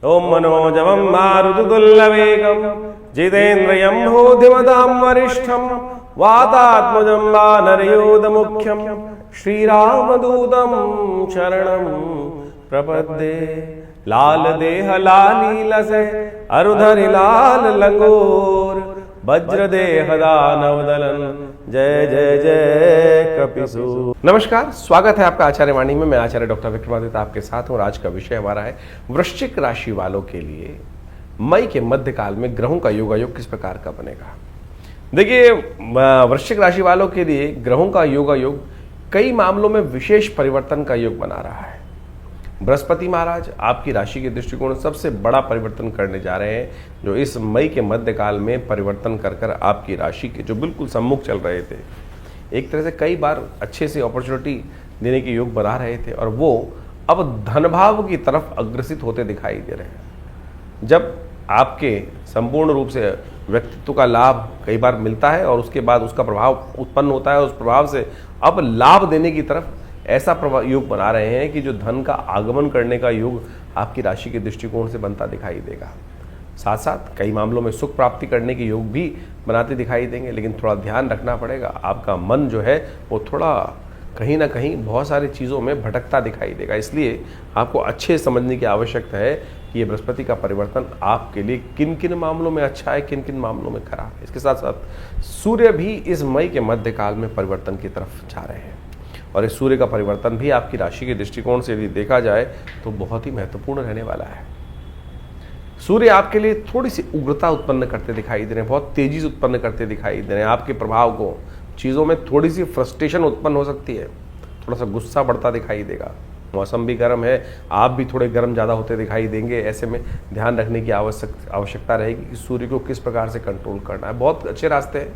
ओम मनोजवं मारुततुल्यवेगं जितेन्द्रियं बुद्धिमतां वरिष्ठं वातात्मजं वानरयोधमुख्यं श्रीरामदूतं शरणं प्रपद्ये। लाल देह लालीलसे अरुधरि लाल लंगोर वज्रदेह दानवदलन जय जय जय कपिसूर। नमस्कार, स्वागत है आपका आचार्य वाणी में। मैं आचार्य डॉक्टर विक्रमादित्य आपके साथ हूँ और आज का विषय हमारा है वृश्चिक राशि वालों के लिए मई के मध्यकाल में ग्रहों का योगायोग किस प्रकार का बनेगा। देखिए, वृश्चिक राशि वालों के लिए ग्रहों का योगायोग कई मामलों में विशेष परिवर्तन का योग बना रहा है। बृहस्पति महाराज आपकी राशि के दृष्टिकोण सबसे बड़ा परिवर्तन करने जा रहे हैं, जो इस मई के मध्यकाल में परिवर्तन कर कर आपकी राशि के जो बिल्कुल सम्मुख चल रहे थे, एक तरह से कई बार अच्छे से अपॉर्चुनिटी देने के योग बना रहे थे और वो अब धन भाव की तरफ अग्रसित होते दिखाई दे रहे हैं। जब आपके संपूर्ण रूप से व्यक्तित्व का लाभ कई बार मिलता है और उसके बाद उसका प्रभाव उत्पन्न होता है, उस प्रभाव से अब लाभ देने की तरफ ऐसा योग बना रहे हैं कि जो धन का आगमन करने का योग आपकी राशि के दृष्टिकोण से बनता दिखाई देगा। साथ साथ कई मामलों में सुख प्राप्ति करने के योग भी बनाते दिखाई देंगे, लेकिन थोड़ा ध्यान रखना पड़ेगा। आपका मन जो है वो थोड़ा कहीं ना कहीं बहुत सारी चीज़ों में भटकता दिखाई देगा, इसलिए आपको अच्छे समझने की आवश्यकता है कि ये बृहस्पति का परिवर्तन आपके लिए किन किन मामलों में अच्छा है, किन किन मामलों में खराब है। इसके साथ साथ सूर्य भी इस मई के मध्यकाल में परिवर्तन की तरफ जा रहे हैं और इस सूर्य का परिवर्तन भी आपकी राशि के दृष्टिकोण से यदि देखा जाए तो बहुत ही महत्वपूर्ण रहने वाला है। सूर्य आपके लिए थोड़ी सी उग्रता उत्पन्न करते दिखाई दे रहे हैं, बहुत तेजी से उत्पन्न करते दिखाई दे रहे हैं। आपके प्रभाव को चीज़ों में थोड़ी सी फ्रस्ट्रेशन उत्पन्न हो सकती है, थोड़ा सा गुस्सा बढ़ता दिखाई देगा। मौसम भी गर्म है, आप भी थोड़े गर्म ज़्यादा होते दिखाई देंगे। ऐसे में ध्यान रखने की आवश्यकता रहेगी कि सूर्य को किस प्रकार से कंट्रोल करना है। बहुत अच्छे रास्ते हैं,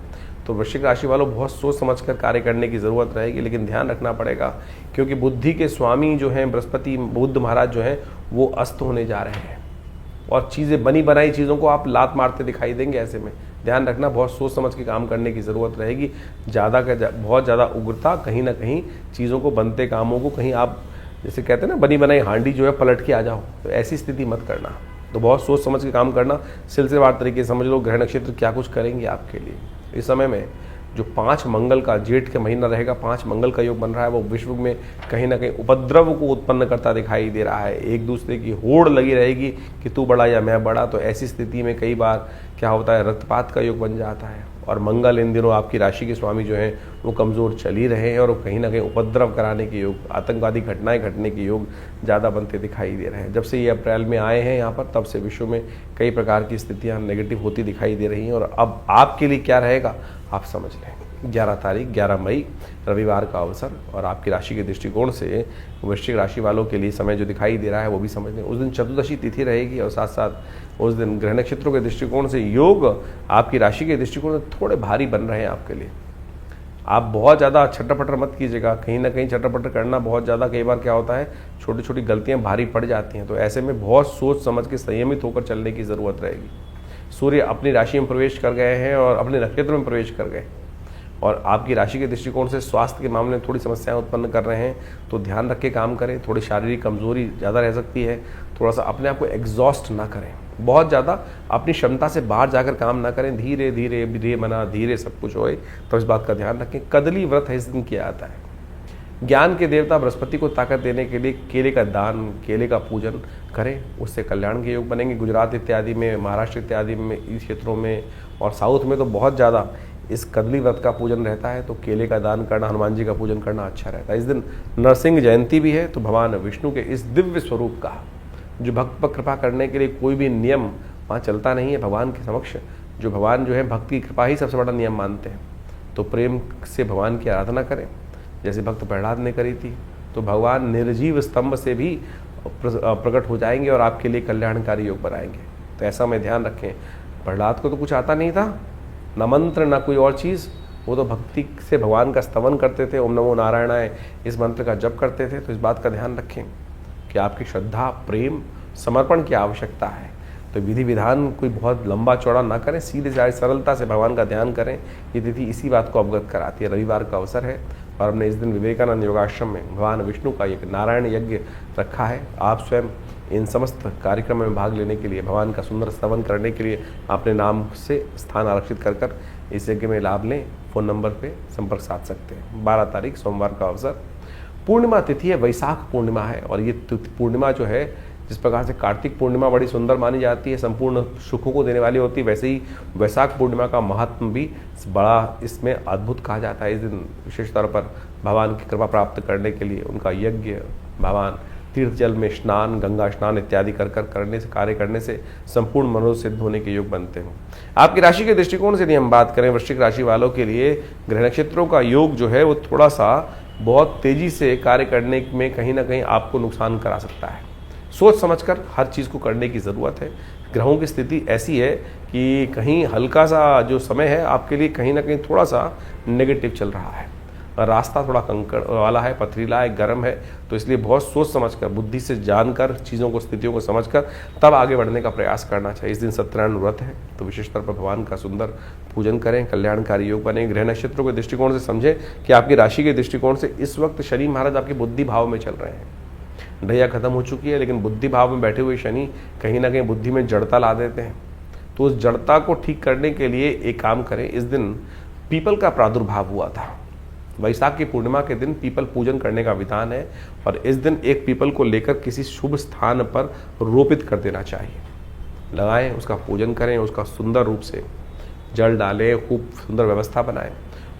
तो वृश्चिक राशि वालों बहुत सोच समझकर कार्य करने की ज़रूरत रहेगी, लेकिन ध्यान रखना पड़ेगा क्योंकि बुद्धि के स्वामी जो हैं बृहस्पति बुद्ध महाराज जो हैं वो अस्त होने जा रहे हैं और चीज़ें बनी बनाई चीज़ों को आप लात मारते दिखाई देंगे। ऐसे में ध्यान रखना, बहुत सोच समझ के काम करने की ज़रूरत रहेगी। बहुत ज़्यादा उग्रता कहीं ना कहीं चीज़ों को, बनते कामों को कहीं आप जैसे कहते हैं ना, बनी बनाई हांडी जो है पलट के आ जाओ, तो ऐसी स्थिति मत करना। तो बहुत सोच समझ के काम करना, सिलसिलेवार तरीके से समझ लो ग्रह नक्षत्र क्या कुछ करेंगे आपके लिए। इस समय में जो 5 मंगल का जेठ के महीना रहेगा, 5 मंगल का योग बन रहा है, वो विश्व में कहीं ना कहीं उपद्रव को उत्पन्न करता दिखाई दे रहा है। एक दूसरे की होड़ लगी रहेगी कि तू बड़ा या मैं बड़ा। तो ऐसी स्थिति में कई बार क्या होता है, रक्तपात का योग बन जाता है और मंगल इन दिनों आपकी राशि के स्वामी जो हैं वो कमज़ोर चल ही रहे हैं और कहीं ना कहीं उपद्रव कराने के योग, आतंकवादी घटनाएं घटने के योग ज़्यादा बनते दिखाई दे रहे हैं। जब से ये अप्रैल में आए हैं यहाँ पर, तब से विश्व में कई प्रकार की स्थितियाँ नेगेटिव होती दिखाई दे रही हैं और अब आपके लिए क्या रहेगा आप समझ लें। 11 तारीख 11 मई रविवार का अवसर और आपकी राशि के दृष्टिकोण से वृश्चिक राशि वालों के लिए समय जो दिखाई दे रहा है वो भी समझ लें। उस दिन चतुर्दशी तिथि रहेगी और साथ साथ उस दिन ग्रह नक्षत्रों के दृष्टिकोण से योग आपकी राशि के दृष्टिकोण से थोड़े भारी बन रहे हैं आपके लिए। आप बहुत ज़्यादा छटर-पटर मत कीजिएगा, कहीं ना कहीं छटर-पटर करना बहुत ज़्यादा कई बार क्या होता है, छोटी छोटी गलतियाँ भारी पड़ जाती हैं। तो ऐसे में बहुत सोच समझ के संयमित होकर चलने की ज़रूरत रहेगी। सूर्य अपनी राशि में प्रवेश कर गए हैं और अपने नक्षत्र में प्रवेश कर गए और आपकी राशि के दृष्टिकोण से स्वास्थ्य के मामले में थोड़ी समस्याएं उत्पन्न कर रहे हैं, तो ध्यान रख के काम करें। थोड़ी शारीरिक कमजोरी ज़्यादा रह सकती है, थोड़ा सा अपने आप को एग्जॉस्ट ना करें, बहुत ज़्यादा अपनी क्षमता से बाहर जाकर काम ना करें। धीरे धीरे धीरे मना धीरे सब कुछ होए, तो इस बात का ध्यान रखें। कदली व्रत है इस दिन किया जाता है। ज्ञान के देवता बृहस्पति को ताकत देने के लिए केले का दान, केले का पूजन करें, उससे कल्याण के योग बनेंगे। गुजरात इत्यादि में, महाराष्ट्र इत्यादि में, इस क्षेत्रों में और साउथ में तो बहुत ज़्यादा इस कदली व्रत का पूजन रहता है, तो केले का दान करना, हनुमान जी का पूजन करना अच्छा रहता है। इस दिन नरसिंह जयंती भी है, तो भगवान विष्णु के इस दिव्य स्वरूप का जो भक्त पर कृपा करने के लिए कोई भी नियम वहाँ चलता नहीं है। भगवान के समक्ष जो भगवान जो है भक्त की कृपा ही सबसे बड़ा नियम मानते हैं, तो प्रेम से भगवान की आराधना करें जैसे भक्त प्रहलाद ने करी थी। तो भगवान निर्जीव स्तंभ से भी प्रकट हो जाएंगे और आपके लिए कल्याणकारी योग बनाएंगे। तो ऐसा में ध्यान रखें, प्रहलाद को तो कुछ आता नहीं था, न मंत्र न कोई और चीज़, वो तो भक्ति से भगवान का स्तवन करते थे, ओम नमो नारायणाय इस मंत्र का जप करते थे। तो इस बात का ध्यान रखें कि आपकी श्रद्धा, प्रेम, समर्पण की आवश्यकता है। तो विधि विधान कोई बहुत लंबा चौड़ा ना करें, सीधे साधे सरलता से भगवान का ध्यान करें। ये तिथि इसी बात को अवगत कराती है। रविवार का अवसर है और हमने इस दिन विवेकानंद योगाश्रम में भगवान विष्णु का एक नारायण यज्ञ रखा है। आप स्वयं इन समस्त कार्यक्रम में भाग लेने के लिए, भगवान का सुंदर स्तवन करने के लिए अपने नाम से स्थान आरक्षित कर कर इस यज्ञ में लाभ लें। फ़ोन नंबर पे संपर्क साध सकते हैं। 12 तारीख सोमवार का अवसर, पूर्णिमा तिथि है, वैशाख पूर्णिमा है। और ये पूर्णिमा जो है, जिस प्रकार से कार्तिक पूर्णिमा बड़ी सुंदर मानी जाती है, संपूर्ण सुखों को देने वाली होती है, वैसे ही वैशाख पूर्णिमा का महत्व भी बड़ा इसमें अद्भुत कहा जाता है। इस दिन विशेष तौर पर भगवान की कृपा प्राप्त करने के लिए उनका यज्ञ, भगवान तीर्थ जल में स्नान, गंगा स्नान इत्यादि करने से, कार्य करने से संपूर्ण मनोरथ सिद्ध होने के योग बनते हैं। आपकी राशि के दृष्टिकोण से यदि हम बात करें, वृश्चिक राशि वालों के लिए ग्रह नक्षत्रों का योग जो है वो थोड़ा सा बहुत तेजी से कार्य करने में कहीं ना कहीं आपको नुकसान करा सकता है। सोच समझकर हर चीज़ को करने की ज़रूरत है। ग्रहों की स्थिति ऐसी है कि कहीं हल्का सा जो समय है आपके लिए कहीं ना कहीं थोड़ा सा नेगेटिव चल रहा है। रास्ता थोड़ा कंकड़ वाला है, पथरीला है, गर्म है, तो इसलिए बहुत सोच समझकर, बुद्धि से जानकर, चीज़ों को, स्थितियों को समझकर तब आगे बढ़ने का प्रयास करना चाहिए। इस दिन सत्यनारायण व्रत है, तो विशेष तौर पर भगवान का सुंदर पूजन करें, कल्याणकारी योग बने। ग्रह नक्षत्रों के दृष्टिकोण से समझें कि आपकी राशि के दृष्टिकोण से इस वक्त शनि महाराज आपके बुद्धि भाव में चल रहे हैं। ढैया खत्म हो चुकी है, लेकिन बुद्धि भाव में बैठे हुए शनि कहीं ना कहीं बुद्धि में जड़ता ला देते हैं। तो उस जड़ता को ठीक करने के लिए एक काम करें। इस दिन पीपल का प्रादुर्भाव हुआ था। वैशाख की पूर्णिमा के दिन पीपल पूजन करने का विधान है, और इस दिन एक पीपल को लेकर किसी शुभ स्थान पर रोपित कर देना चाहिए। लगाएं, उसका पूजन करें, उसका सुंदर रूप से जल डालें, खूब सुंदर व्यवस्था बनाएं।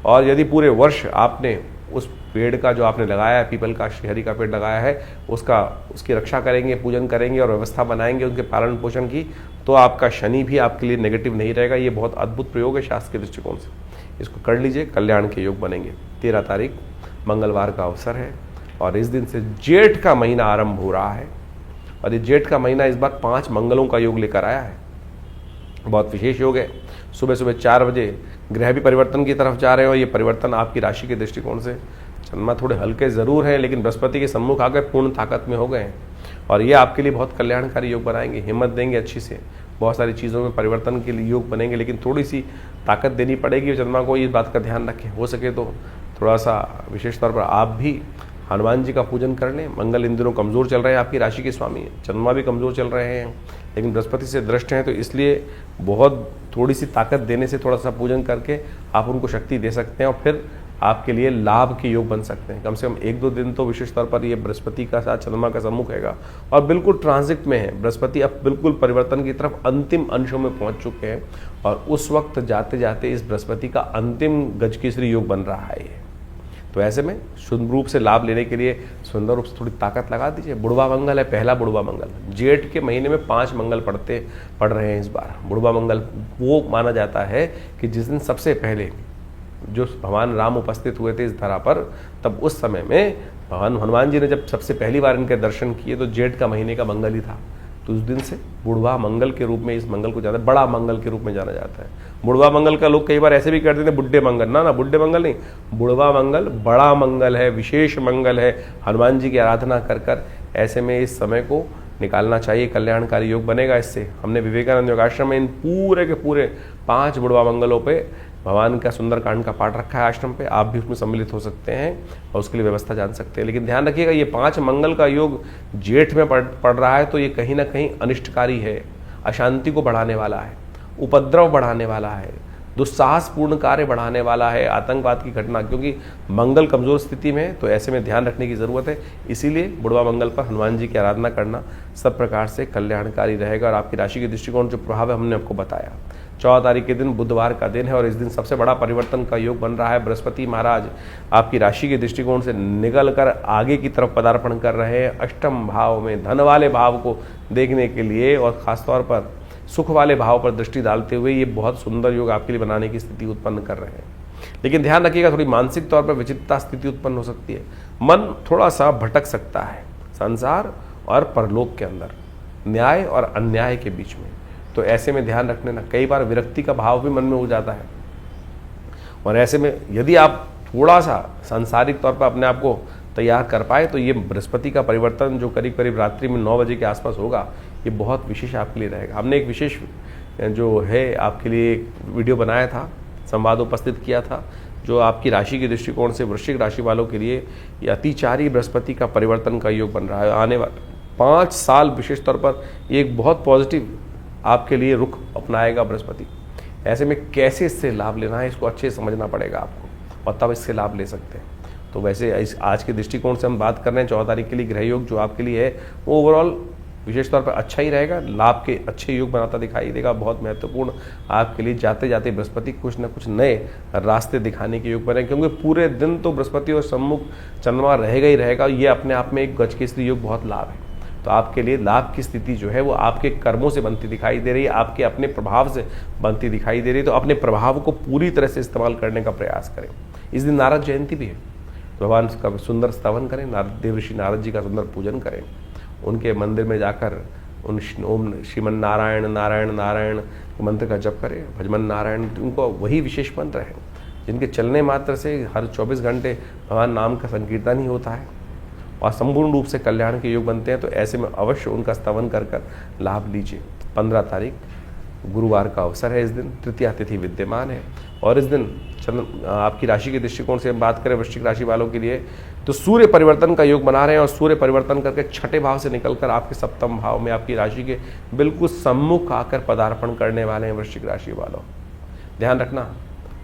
और यदि पूरे वर्ष आपने उस पेड़ का, जो आपने लगाया है, पीपल का, श्रीहरि का पेड़ लगाया है, उसकी रक्षा करेंगे, पूजन करेंगे और व्यवस्था बनाएंगे उनके पालन पोषण की, तो आपका शनि भी आपके लिए नेगेटिव नहीं रहेगा। ये बहुत अद्भुत प्रयोग है शास्त्र के दृष्टिकोण से, इसको कर लीजिए, कल्याण के योग बनेंगे। 13 तारीख मंगलवार का अवसर है, और इस दिन से जेठ का महीना आरंभ हो रहा है। और ये जेठ का महीना इस बार 5 मंगलों का योग लेकर आया है। बहुत विशेष योग है। सुबह सुबह 4 बजे ग्रह भी परिवर्तन की तरफ जा रहे हैं, और ये परिवर्तन आपकी राशि के दृष्टिकोण से, चंद्रमा थोड़े हल्के जरूर हैं, लेकिन बृहस्पति के सम्मुख आकर पूर्ण ताकत में हो गए हैं, और ये आपके लिए बहुत कल्याणकारी योग बनाएंगे, हिम्मत देंगे अच्छी से। बहुत सारी चीज़ों में परिवर्तन के लिए योग बनेंगे, लेकिन थोड़ी सी ताकत देनी पड़ेगी चंद्रमा को। इस बात का ध्यान रखें। हो सके तो थोड़ा सा विशेष तौर पर आप भी हनुमान जी का पूजन कर लें। मंगल इन दिनों कमज़ोर चल रहे हैं, आपकी राशि के स्वामी हैं। चंद्रमा भी कमज़ोर चल रहे हैं, लेकिन बृहस्पति से दृष्ट हैं, तो इसलिए बहुत थोड़ी सी ताकत देने से, थोड़ा सा पूजन करके आप उनको शक्ति दे सकते हैं, और फिर आपके लिए लाभ के योग बन सकते हैं। कम से कम 1-2 दिन तो विशेष तौर पर ये बृहस्पति का साथ चंद्रमा का सम्मुख हैगा, और बिल्कुल ट्रांजिट में है। बृहस्पति अब बिल्कुल परिवर्तन की तरफ अंतिम अंशों में पहुंच चुके हैं, और उस वक्त जाते जाते इस बृहस्पति का अंतिम गजकेसरी योग बन रहा है ये। तो ऐसे में शुद्ध रूप से लाभ लेने के लिए सुंदर रूप से थोड़ी ताकत लगा दीजिए। बुढ़वा मंगल है, पहला बुढ़वा मंगल। जेठ के महीने में 5 मंगल पड़ रहे हैं इस बार। बुढ़वा मंगल वो माना जाता है कि जिस दिन सबसे पहले जो भगवान राम उपस्थित हुए थे इस धरा पर, तब उस समय में भगवान हनुमान जी ने जब सबसे पहली बार इनके दर्शन किए, तो जेठ का महीने का मंगल ही था। तो उस दिन से बुढ़वा मंगल के रूप में इस मंगल को ज़्यादा बड़ा मंगल के रूप में जाना जाता है। बुढ़वा मंगल का लोग कई बार ऐसे भी कर देते हैं बुढ़े मंगल। ना, बुढ़े मंगल नहीं, बुढ़वा मंगल बड़ा मंगल है, विशेष मंगल है। हनुमान जी की आराधना कर कर ऐसे में इस समय को निकालना चाहिए, कल्याणकारी योग बनेगा इससे। हमने विवेकानंद योगाश्रम में इन पूरे के पूरे 5 बुढ़वा मंगलों पे भगवान का सुंदरकांड का पाठ रखा है आश्रम पे। आप भी उसमें सम्मिलित हो सकते हैं और उसके लिए व्यवस्था जान सकते हैं। लेकिन ध्यान रखिएगा, ये 5 मंगल का योग जेठ में पड़ रहा है, तो ये कहीं ना कहीं अनिष्टकारी है, अशांति को बढ़ाने वाला है, उपद्रव बढ़ाने वाला है, दुस्साहसपूर्ण कार्य बढ़ाने वाला है, आतंकवाद की घटना, क्योंकि मंगल कमजोर स्थिति में है। तो ऐसे में ध्यान रखने की जरूरत है। इसीलिए बुढ़वा मंगल पर हनुमान जी की आराधना करना सब प्रकार से कल्याणकारी रहेगा। और आपकी राशि के दृष्टिकोण जो प्रभाव है हमने आपको बताया। 14 तारीख के दिन बुधवार का दिन है, और इस दिन सबसे बड़ा परिवर्तन का योग बन रहा है। बृहस्पति महाराज आपकी राशि के दृष्टिकोण से निकल कर आगे की तरफ पदार्पण कर रहे हैं, अष्टम भाव में, धन वाले भाव को देखने के लिए, और खासतौर पर सुख वाले भाव पर दृष्टि डालते हुए ये बहुत सुंदर योग आपके लिए बनाने की स्थिति उत्पन्न कर रहे हैं। लेकिन ध्यान रखिएगा, थोड़ी मानसिक तौर पर विचित्रता स्थिति उत्पन्न हो सकती है। मन थोड़ा सा भटक सकता है संसार और परलोक के अंदर, न्याय और अन्याय के बीच में। तो ऐसे में ध्यान रखने ना, कई बार विरक्ति का भाव भी मन में हो जाता है। और ऐसे में यदि आप थोड़ा सा सांसारिक तौर पर अपने आप को तैयार कर पाए, तो ये बृहस्पति का परिवर्तन जो करीब करीब रात्रि में 9 बजे के आसपास होगा, ये बहुत विशेष आपके लिए रहेगा। हमने एक विशेष जो है आपके लिए एक वीडियो बनाया था, संवाद उपस्थित किया था, जो आपकी राशि के दृष्टिकोण से वृश्चिक राशि वालों के लिए ये अतिचारी बृहस्पति का परिवर्तन का योग बन रहा है। आने वाले 5 साल विशेष तौर पर एक बहुत पॉजिटिव आपके लिए रुख अपनाएगा बृहस्पति। ऐसे में कैसे इससे लाभ लेना है इसको अच्छे से समझना पड़ेगा आपको, और तब इससे लाभ ले सकते हैं। तो वैसे आज के दृष्टिकोण से हम बात कर रहे हैं 14 तारीख के लिए ग्रह योग जो आपके लिए है वो ओवरऑल विशेष तौर पर अच्छा ही रहेगा, लाभ के अच्छे योग बनाता दिखाई देगा। बहुत महत्वपूर्ण आपके लिए जाते जाते बृहस्पति कुछ न कुछ नए रास्ते दिखाने के योग बने, क्योंकि पूरे दिन तो बृहस्पति और सम्मुख चंद्रमा रहेगा ही रहेगा। ये अपने आप में एक गजकेसरी योग बहुत लाभ है। तो आपके लिए लाभ की स्थिति जो है वो आपके कर्मों से बनती दिखाई दे रही है, आपके अपने प्रभाव से बनती दिखाई दे रही है। तो अपने प्रभाव को पूरी तरह से इस्तेमाल करने का प्रयास करें। इस दिन नारद जयंती भी है, भगवान का सुंदर स्तवन करें, देवर्षि नारद जी का सुंदर पूजन करें, उनके मंदिर में जाकर ओम श्रीमन नारायण नारायण नारायण मंत्र का जप करें, भजमन नारायण, उनको वही विशेष मंत्र है जिनके चलने मात्र से हर 24 घंटे भगवान नाम का संकीर्तन ही होता है और संपूर्ण रूप से कल्याण के योग बनते हैं। तो ऐसे में अवश्य उनका स्तवन कर लाभ लीजिए। 15 तारीख गुरुवार का अवसर है, इस दिन तृतीया तिथि विद्यमान है और इस दिन आपकी राशि के दृष्टिकोण से हम बात करें वृश्चिक राशि वालों के लिए तो सूर्य परिवर्तन का योग बना रहे हैं और सूर्य परिवर्तन करके छठे भाव से निकलकर आपके सप्तम भाव में आपकी राशि के बिल्कुल सम्मुख आकर पदार्पण करने वाले हैं। वृश्चिक राशि वालों ध्यान रखना,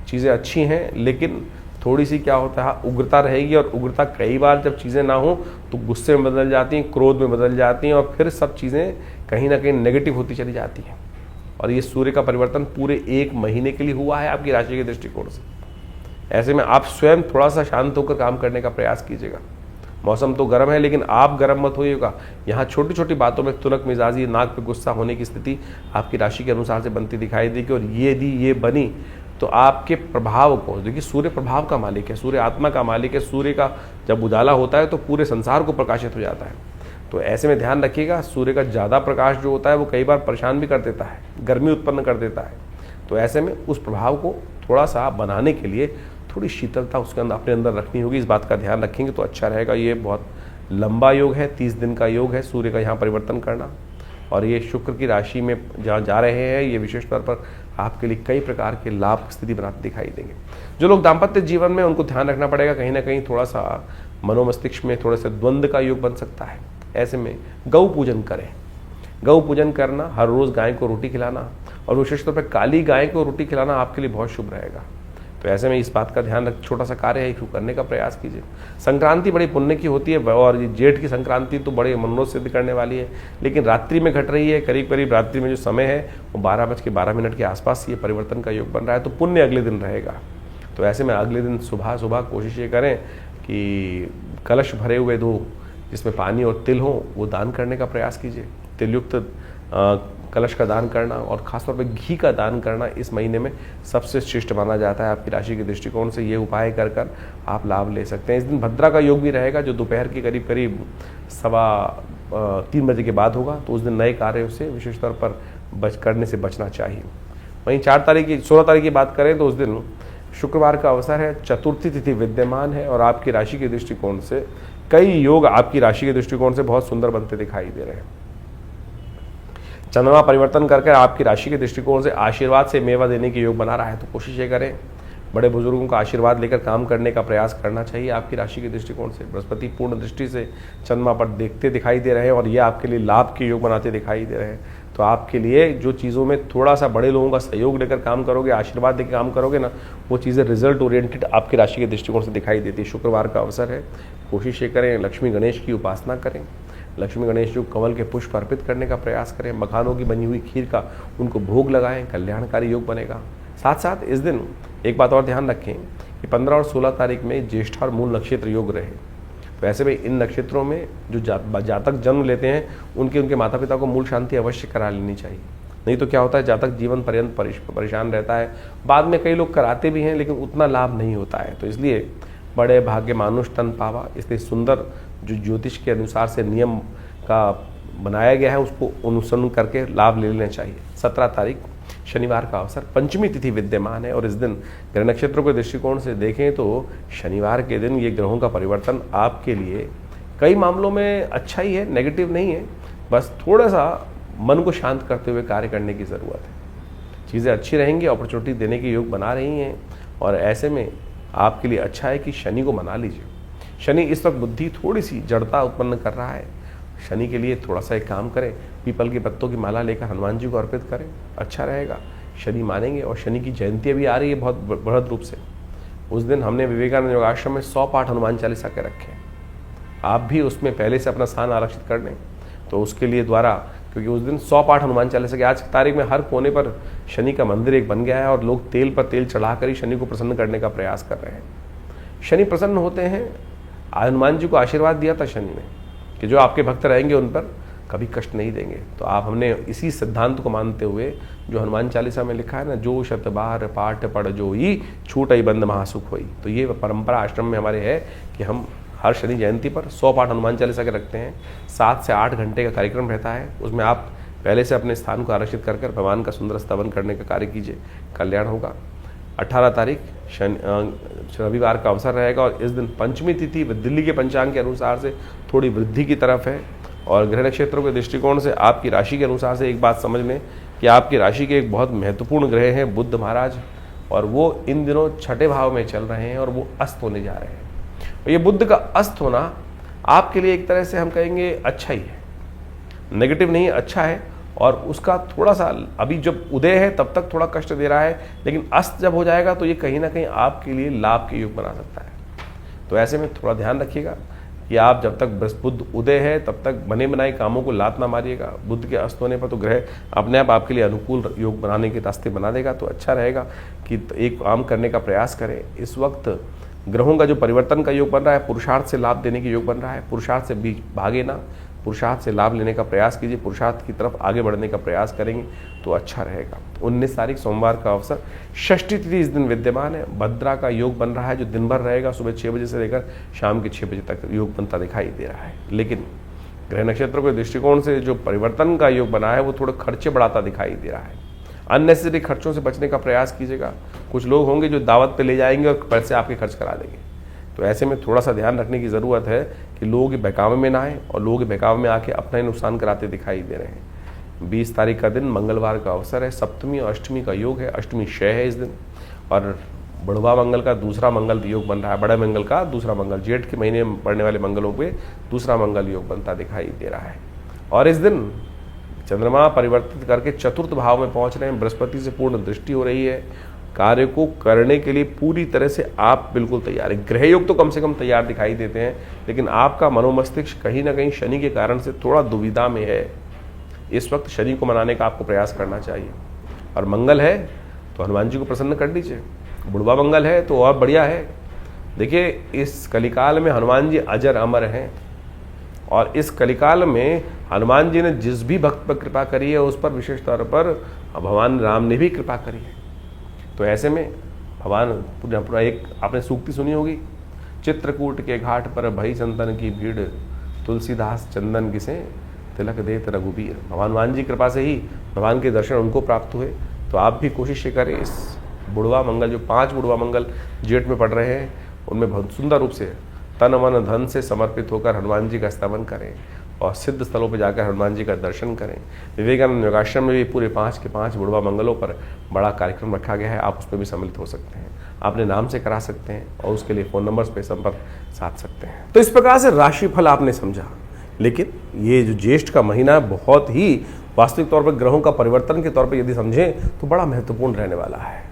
चीज़ें अच्छी हैं लेकिन थोड़ी सी क्या होता है उग्रता रहेगी, और उग्रता कई बार जब चीज़ें ना हो तो गुस्से में बदल जाती हैं, क्रोध में बदल जाती हैं और फिर सब चीज़ें कहीं ना कहीं नेगेटिव होती चली जाती हैं। और ये सूर्य का परिवर्तन पूरे 1 महीने के लिए हुआ है आपकी राशि के दृष्टिकोण से। ऐसे में आप स्वयं थोड़ा सा शांत होकर काम करने का प्रयास कीजिएगा। मौसम तो गर्म है लेकिन आप गर्म मत होइएगा। यहाँ छोटी छोटी बातों में तुनक मिजाजी, नाक पे गुस्सा होने की स्थिति आपकी राशि के अनुसार से बनती दिखाई देगी। और यदि ये बनी तो आपके प्रभाव को, देखिए सूर्य प्रभाव का मालिक है, सूर्य आत्मा का मालिक है। सूर्य का जब उजाला होता है तो पूरे संसार को प्रकाशित हो जाता है। तो ऐसे में ध्यान रखिएगा, सूर्य का ज़्यादा प्रकाश जो होता है वो कई बार परेशान भी कर देता है, गर्मी उत्पन्न कर देता है। तो ऐसे में उस प्रभाव को थोड़ा सा बनाने के लिए थोड़ी शीतलता उसके अंदर अपने अंदर रखनी होगी। इस बात का ध्यान रखेंगे तो अच्छा रहेगा। ये बहुत लंबा योग है, 30 दिन का योग है सूर्य का यहाँ परिवर्तन करना, और ये शुक्र की राशि में जहाँ जा रहे हैं ये विशेष तौर पर आपके लिए कई प्रकार के लाभ की स्थिति बनाते दिखाई देंगे। जो लोग दाम्पत्य जीवन में उनको ध्यान रखना पड़ेगा, कहीं ना कहीं थोड़ा सा मनोमस्तिष्क में थोड़े से द्वंद्व का योग बन सकता है। ऐसे में गौ पूजन करें। गौ पूजन करना, हर रोज़ गाय को रोटी खिलाना और विशेष तौर पर काली गाय को रोटी खिलाना आपके लिए बहुत शुभ रहेगा। तो ऐसे में इस बात का ध्यान रख, छोटा सा कार्य है इसको करने का प्रयास कीजिए। संक्रांति बड़ी पुण्य की होती है और ये जेठ की संक्रांति तो बड़े मनोरथ सिद्ध करने वाली है, लेकिन रात्रि में घट रही है। करीब करीब रात्रि में जो समय है वो 12:12 के आसपास ये परिवर्तन का योग बन रहा है, तो पुण्य अगले दिन रहेगा। तो ऐसे में अगले दिन सुबह सुबह कोशिश ये करें कि कलश भरे हुए 2 जिसमें पानी और तिल हो वो दान करने का प्रयास कीजिए। तिलयुक्त कलश का दान करना और खासतौर पे घी का दान करना इस महीने में सबसे श्रेष्ठ माना जाता है। आपकी राशि के दृष्टिकोण से ये उपाय कर कर आप लाभ ले सकते हैं। इस दिन भद्रा का योग भी रहेगा जो दोपहर के करीब 3 बजे के बाद होगा। तो उस दिन नए कार्यों से विशेष तौर पर करने से बचना चाहिए। वहीं 16 तारीख की बात करें तो उस दिन शुक्रवार का अवसर है, चतुर्थी तिथि विद्यमान है और आपकी राशि के दृष्टिकोण से कई योग आपकी राशि के दृष्टिकोण से बहुत सुंदर बनते दिखाई दे रहे हैं। चंद्रमा परिवर्तन करके आपकी राशि के दृष्टिकोण से आशीर्वाद से मेवा देने की योग बना रहा है। तो कोशिश ये करें बड़े बुजुर्गों का आशीर्वाद लेकर काम करने का प्रयास करना चाहिए आपकी राशि के दृष्टिकोण से। बृहस्पति पूर्ण दृष्टि से चंद्रमा पर देखते दिखाई दे रहे हैं और ये आपके लिए लाभ के योग बनाते दिखाई दे रहे हैं। तो आपके लिए जो चीज़ों में थोड़ा सा बड़े लोगों का सहयोग लेकर काम करोगे, आशीर्वाद देकर काम करोगे ना, वो चीज़ें रिजल्ट ओरिएंटेड आपकी राशि के दृष्टिकोण से दिखाई देती है। शुक्रवार का अवसर है, कोशिश ये करें लक्ष्मी गणेश की उपासना करें। लक्ष्मी गणेश जो कमल के पुष्प अर्पित करने का प्रयास करें। मखानों की बनी हुई खीर का उनको भोग लगाएं, कल्याणकारी योग बनेगा। साथ साथ इस दिन एक बात और ध्यान रखें कि 15 और 16 तारीख में ज्येष्ठ और मूल नक्षत्र योग रहे। तो ऐसे में इन नक्षत्रों में जो जातक जन्म लेते हैं उनके माता पिता को मूल शांति अवश्य करा लेनी चाहिए। नहीं तो क्या होता है, जातक जीवन पर्यंत परेशान रहता है। बाद में कई लोग कराते भी हैं लेकिन उतना लाभ नहीं होता है। तो इसलिए बड़े भाग्य मानुष तन पावा, इसलिए सुंदर जो ज्योतिष के अनुसार से नियम का बनाया गया है उसको अनुसरण करके लाभ ले लेना चाहिए। 17 तारीख शनिवार का अवसर, पंचमी तिथि विद्यमान है और इस दिन ग्रह नक्षत्रों के दृष्टिकोण से देखें तो शनिवार के दिन ये ग्रहों का परिवर्तन आपके लिए कई मामलों में अच्छा ही है, नेगेटिव नहीं है। बस थोड़ा सा मन को शांत करते हुए कार्य करने की ज़रूरत है। चीज़ें अच्छी रहेंगी, अपॉर्चुनिटी देने के योग बना रही हैं और ऐसे में आपके लिए अच्छा है कि शनि को मना लीजिए। शनि इस वक्त बुद्धि थोड़ी सी जड़ता उत्पन्न कर रहा है शनि के लिए थोड़ा सा एक काम करें, पीपल के पत्तों की माला लेकर हनुमान जी को अर्पित करें, अच्छा रहेगा, शनि मानेंगे। और शनि की जयंती अभी आ रही है बहुत बृहद रूप से। उस दिन हमने विवेकानंद योगाश्रम में 100 पाठ हनुमान चालीसा के रखे हैं। आप भी उसमें पहले से अपना स्थान आरक्षित कर लें, तो उसके लिए द्वारा, क्योंकि उस दिन 100 पाठ हनुमान चालीसा के, आज की तारीख में हर कोने पर शनि का मंदिर एक बन गया है और लोग तेल पर तेल चढ़ाकर ही शनि को प्रसन्न करने का प्रयास कर रहे हैं। शनि प्रसन्न होते हैं। हनुमान जी को आशीर्वाद दिया था शनि ने कि जो आपके भक्त रहेंगे उन पर कभी कष्ट नहीं देंगे। तो आप, हमने इसी सिद्धांत को मानते हुए जो हनुमान चालीसा में लिखा है ना, जो शत बार पाठ पढ़ जो ही छूटई बंद महासुख होई, तो ये परंपरा आश्रम में हमारे है कि हम हर शनि जयंती पर 100 पाठ हनुमान चालीसा के रखते हैं। 7 से 8 घंटे का कार्यक्रम रहता है। उसमें आप पहले से अपने स्थान को आरक्षित कर भगवान का सुंदर स्तवन करने का कार्य कीजिए, कल्याण होगा। 18 तारीख रविवार का अवसर रहेगा और इस दिन पंचमी तिथि दिल्ली के पंचांग के अनुसार से थोड़ी वृद्धि की तरफ है। और ग्रह नक्षत्रों के दृष्टिकोण से आपकी राशि के अनुसार से एक बात समझ लें कि आपकी राशि के एक बहुत महत्वपूर्ण ग्रह हैं बुध महाराज, और वो इन दिनों 6ठे भाव में चल रहे हैं और वो अस्त होने जा रहे हैं। और ये बुध का अस्त होना आपके लिए एक तरह से हम कहेंगे अच्छा ही है, नेगेटिव नहीं, अच्छा है। और उसका थोड़ा सा अभी जब उदय है तब तक थोड़ा कष्ट दे रहा है, लेकिन अस्त जब हो जाएगा तो ये कहीं ना कहीं आपके लिए लाभ के योग बना सकता है। तो ऐसे में थोड़ा ध्यान रखिएगा कि आप जब तक बुध उदय है तब तक बने बनाए कामों को लात ना मारिएगा। बुध के अस्त होने पर तो ग्रह अपने आप आपके लिए अनुकूल योग बनाने के रास्ते बना देगा। तो अच्छा रहेगा कि एक काम करने का प्रयास करें। इस वक्त ग्रहों का जो परिवर्तन का योग बन रहा है, पुरुषार्थ से लाभ देने के योग बन रहा है। पुरुषार्थ से बीच भागे ना, पुरुषार्थ से लाभ लेने का प्रयास कीजिए, पुरुषार्थ की तरफ आगे बढ़ने का प्रयास करेंगे तो अच्छा रहेगा। 19 तारीख सोमवार का अवसर, षष्ठी तिथि इस दिन विद्यमान है। भद्रा का योग बन रहा है जो दिन भर रहेगा, सुबह 6 बजे से लेकर शाम के 6 बजे तक योग बनता दिखाई दे रहा है। लेकिन ग्रह नक्षत्रों के दृष्टिकोण से जो परिवर्तन का योग बना है वो थोड़े खर्चे बढ़ाता दिखाई दे रहा है। अननेसेसरी खर्चों से बचने का प्रयास कीजिएगा। कुछ लोग होंगे जो दावत पे ले जाएंगे और पैसे आपके खर्च करा देंगे। तो ऐसे में थोड़ा सा ध्यान रखने की ज़रूरत है कि लोग बहकावे में ना आए और लोग बहकावे में आके अपना ही नुकसान कराते दिखाई दे रहे हैं। 20 तारीख का दिन मंगलवार का अवसर है। सप्तमी और अष्टमी का योग है। अष्टमी क्षय है इस दिन, और बढ़वा मंगल का दूसरा मंगल योग बन रहा है। बड़े मंगल का दूसरा मंगल, जेठ के महीने में पड़ने वाले मंगलों पे दूसरा मंगल योग बनता दिखाई दे रहा है। और इस दिन चंद्रमा परिवर्तित करके चतुर्थ भाव में पहुंच रहे हैं। बृहस्पति से पूर्ण दृष्टि हो रही है। कार्य को करने के लिए पूरी तरह से आप बिल्कुल तैयार हैं। ग्रह योग तो कम से कम तैयार दिखाई देते हैं, लेकिन आपका मनोमस्तिष्क कहीं ना कहीं शनि के कारण से थोड़ा दुविधा में है। इस वक्त शनि को मनाने का आपको प्रयास करना चाहिए। और मंगल है तो हनुमान जी को प्रसन्न कर लीजिए। बुढ़वा मंगल है तो और बढ़िया है। देखिए, इस कलिकाल में हनुमान जी अजर अमर हैं, और इस कलिकाल में हनुमान जी ने जिस भी भक्त पर कृपा करी है उस पर विशेष तौर पर भगवान राम ने भी कृपा करी है। तो ऐसे में भगवान पूरा एक आपने सूक्ति सुनी होगी, चित्रकूट के घाट पर भई संतन की भीड़, तुलसीदास चंदन किसे तिलक देत रघुबीर। हनुमान जी कृपा से ही भगवान के दर्शन उनको प्राप्त हुए। तो आप भी कोशिश करें इस बुढ़वा मंगल, जो 5 बुढ़वा मंगल जेठ में पड़ रहे हैं, उनमें बहुत सुंदर रूप से तन मन धन से समर्पित होकर हनुमान जी का स्तवन करें और सिद्ध स्थलों पर जाकर हनुमान जी का दर्शन करें। विवेकानंद योगाश्रम में भी पूरे 5 के 5 बुढ़वा मंगलों पर बड़ा कार्यक्रम रखा गया है। आप उसमें भी सम्मिलित हो सकते हैं। अपने नाम से करा सकते हैं और उसके लिए फ़ोन नंबर्स पे संपर्क साध सकते हैं। तो इस प्रकार से राशिफल आपने समझा, लेकिन ये जो ज्येष्ठ का महीना बहुत ही वास्तविक तौर पर ग्रहों का परिवर्तन के तौर पर यदि समझें तो बड़ा महत्वपूर्ण रहने वाला है।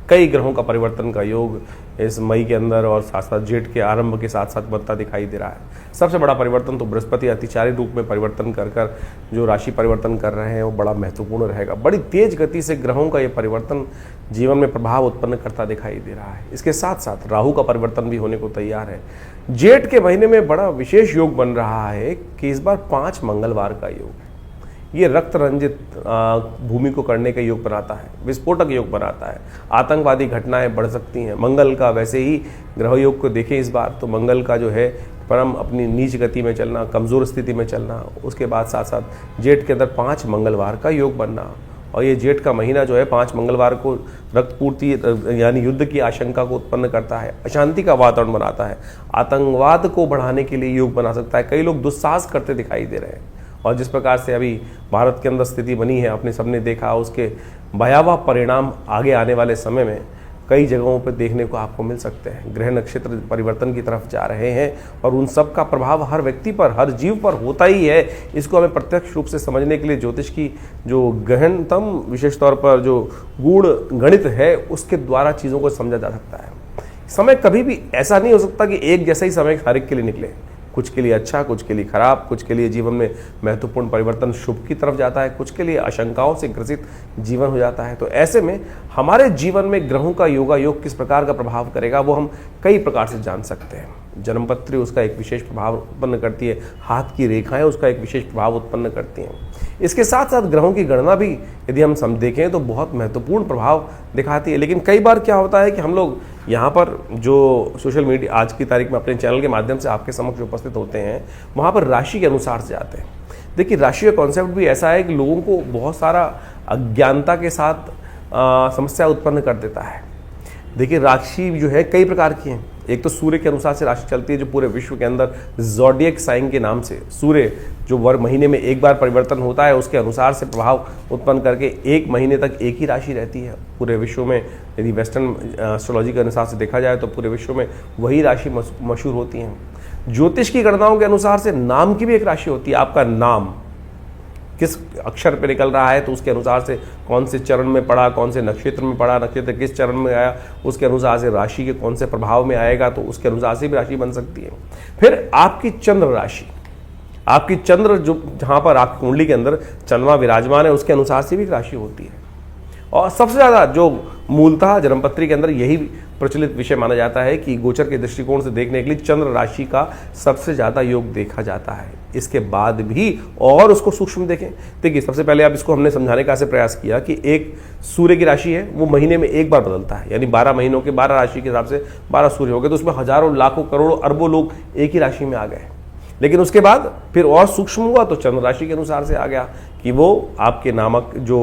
कई ग्रहों का परिवर्तन का योग इस मई के अंदर और साथ साथ जेठ के आरंभ के साथ साथ बनता दिखाई दे रहा है। सबसे बड़ा परिवर्तन तो बृहस्पति अतिचारी रूप में परिवर्तन कर जो राशि परिवर्तन कर रहे हैं वो बड़ा महत्वपूर्ण रहेगा। बड़ी तेज गति से ग्रहों का ये परिवर्तन जीवन में प्रभाव उत्पन्न करता दिखाई दे रहा है। इसके साथ साथ राहु का परिवर्तन भी होने को तैयार है। जेठ के महीने में बड़ा विशेष योग बन रहा है कि इस बार 5 मंगलवार का योग है। ये रक्त रंजित भूमि को करने का योग बनाता है, विस्फोटक योग बनाता है। आतंकवादी घटनाएं बढ़ सकती हैं। मंगल का वैसे ही ग्रह योग को देखें इस बार तो मंगल का जो है परम अपनी नीच गति में चलना, कमज़ोर स्थिति में चलना, उसके बाद साथ साथ जेठ के अंदर 5 मंगलवार का योग बनना। और ये जेठ का महीना जो है 5 मंगलवार को रक्तपूर्ति यानी युद्ध की आशंका को उत्पन्न करता है, अशांति का वातावरण बनाता है, आतंकवाद को बढ़ाने के लिए योग बना सकता है। कई लोग दुस्साहस करते दिखाई दे रहे हैं। और जिस प्रकार से अभी भारत के अंदर स्थिति बनी है, आपने सबने देखा, उसके भयावह परिणाम आगे आने वाले समय में कई जगहों पर देखने को आपको मिल सकते हैं। ग्रह नक्षत्र परिवर्तन की तरफ जा रहे हैं और उन सब का प्रभाव हर व्यक्ति पर, हर जीव पर होता ही है। इसको हमें प्रत्यक्ष रूप से समझने के लिए ज्योतिष की जो गहनतम, विशेष तौर पर जो गूढ़ गणित है, उसके द्वारा चीज़ों को समझा जा सकता है। समय कभी भी ऐसा नहीं हो सकता कि एक जैसा ही समय हर एक के लिए निकले। कुछ के लिए अच्छा, कुछ के लिए खराब, कुछ के लिए जीवन में महत्वपूर्ण परिवर्तन शुभ की तरफ जाता है, कुछ के लिए आशंकाओं से ग्रसित जीवन हो जाता है। तो ऐसे में हमारे जीवन में ग्रहों का योगायोग किस प्रकार का प्रभाव करेगा वो हम कई प्रकार से जान सकते हैं। जन्मपत्री उसका एक विशेष प्रभाव उत्पन्न करती है, हाथ की रेखाएं उसका एक विशेष प्रभाव उत्पन्न करती हैं। इसके साथ साथ ग्रहों की गणना भी यदि हम देखें तो बहुत महत्वपूर्ण प्रभाव दिखाती है। लेकिन कई बार क्या होता है कि हम लोग यहाँ पर जो सोशल मीडिया आज की तारीख में अपने चैनल के माध्यम से आपके समक्ष उपस्थित होते हैं, वहाँ पर राशि के अनुसार से जाते हैं। देखिए, राशि का कॉन्सेप्ट भी ऐसा है कि लोगों को बहुत सारा अज्ञानता के साथ समस्या उत्पन्न कर देता है। देखिए, राशि जो है कई प्रकार की हैं। एक तो सूर्य के अनुसार से राशि चलती है, जो पूरे विश्व के अंदर ज़ोडिएक साइन के नाम से सूर्य जो महीने में एक बार परिवर्तन होता है, उसके अनुसार से प्रभाव उत्पन्न करके एक महीने तक एक ही राशि रहती है पूरे विश्व में। यदि वेस्टर्न एस्ट्रोलॉजी के अनुसार से देखा जाए तो पूरे विश्व में वही राशि मशहूर होती हैं। ज्योतिष की गणनाओं के अनुसार से नाम की भी एक राशि होती है। आपका नाम किस अक्षर पे निकल रहा है तो उसके अनुसार से कौन से चरण में पड़ा, कौन से नक्षत्र में पड़ा, नक्षत्र किस चरण में आया, उसके अनुसार से राशि के कौन से प्रभाव में आएगा, तो उसके अनुसार से भी राशि बन सकती है। फिर आपकी चंद्र राशि, आपकी चंद्र जो जहाँ पर आपकी कुंडली के अंदर चंद्रमा विराजमान है, उसके अनुसार से भी राशि होती है। और सबसे ज़्यादा जो मूलतः जन्मपत्री के अंदर यही प्रचलित विषय माना जाता है कि गोचर के दृष्टिकोण से देखने के लिए चंद्र राशि का सबसे ज़्यादा योग देखा जाता है। इसके बाद भी और उसको सूक्ष्म देखें। देखिए, सबसे पहले आप इसको हमने समझाने का ऐसे प्रयास किया कि एक सूर्य की राशि है, वो महीने में एक बार बदलता है, यानी 12 महीनों के 12 राशि के हिसाब से 12 सूर्य हो गए, तो उसमें हजारों, लाखों, करोड़ों, अरबों लोग एक ही राशि में आ गए। लेकिन उसके बाद फिर और सूक्ष्म हुआ तो चंद्र राशि के अनुसार से आ गया कि वो आपके नामक जो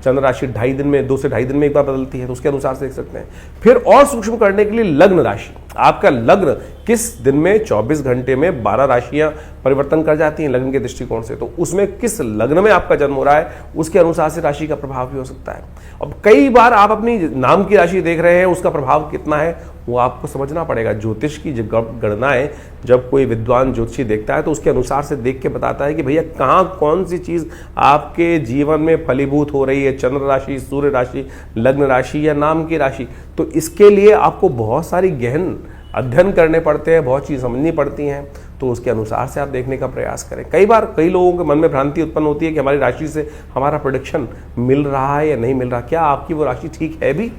चंद्र राशि 2.5 दिन में, 2 से 2.5 दिन में एक बार बदलती है, तो उसके अनुसार से देख सकते हैं। फिर और सूक्ष्म करने के लिए लग्न राशि, आपका लग्न किस दिन में 24 घंटे में 12 राशियां परिवर्तन कर जाती हैं लग्न के दृष्टिकोण से, तो उसमें किस लग्न में आपका जन्म हो रहा है उसके अनुसार से राशि का प्रभाव भी हो सकता है। अब कई बार आप अपनी नाम की राशि देख रहे हैं, उसका प्रभाव कितना है वो आपको समझना पड़ेगा। ज्योतिष की गणनाएं जब कोई विद्वान ज्योतिषी देखता है तो उसके अनुसार से देख के बताता है कि भैया कहाँ कौन सी चीज आपके जीवन में फलीभूत हो रही है, चंद्र राशि, सूर्य राशि, लग्न राशि या नाम की राशि। तो इसके लिए आपको बहुत सारी गहन अध्ययन करने पड़ते हैं, बहुत चीज़ समझनी पड़ती हैं, तो उसके अनुसार से आप देखने का प्रयास करें। कई बार कई लोगों के मन में भ्रांति उत्पन्न होती है कि हमारी राशि से हमारा प्रेडिक्शन मिल रहा है या नहीं मिल रहा, क्या आपकी वो राशि ठीक है भी?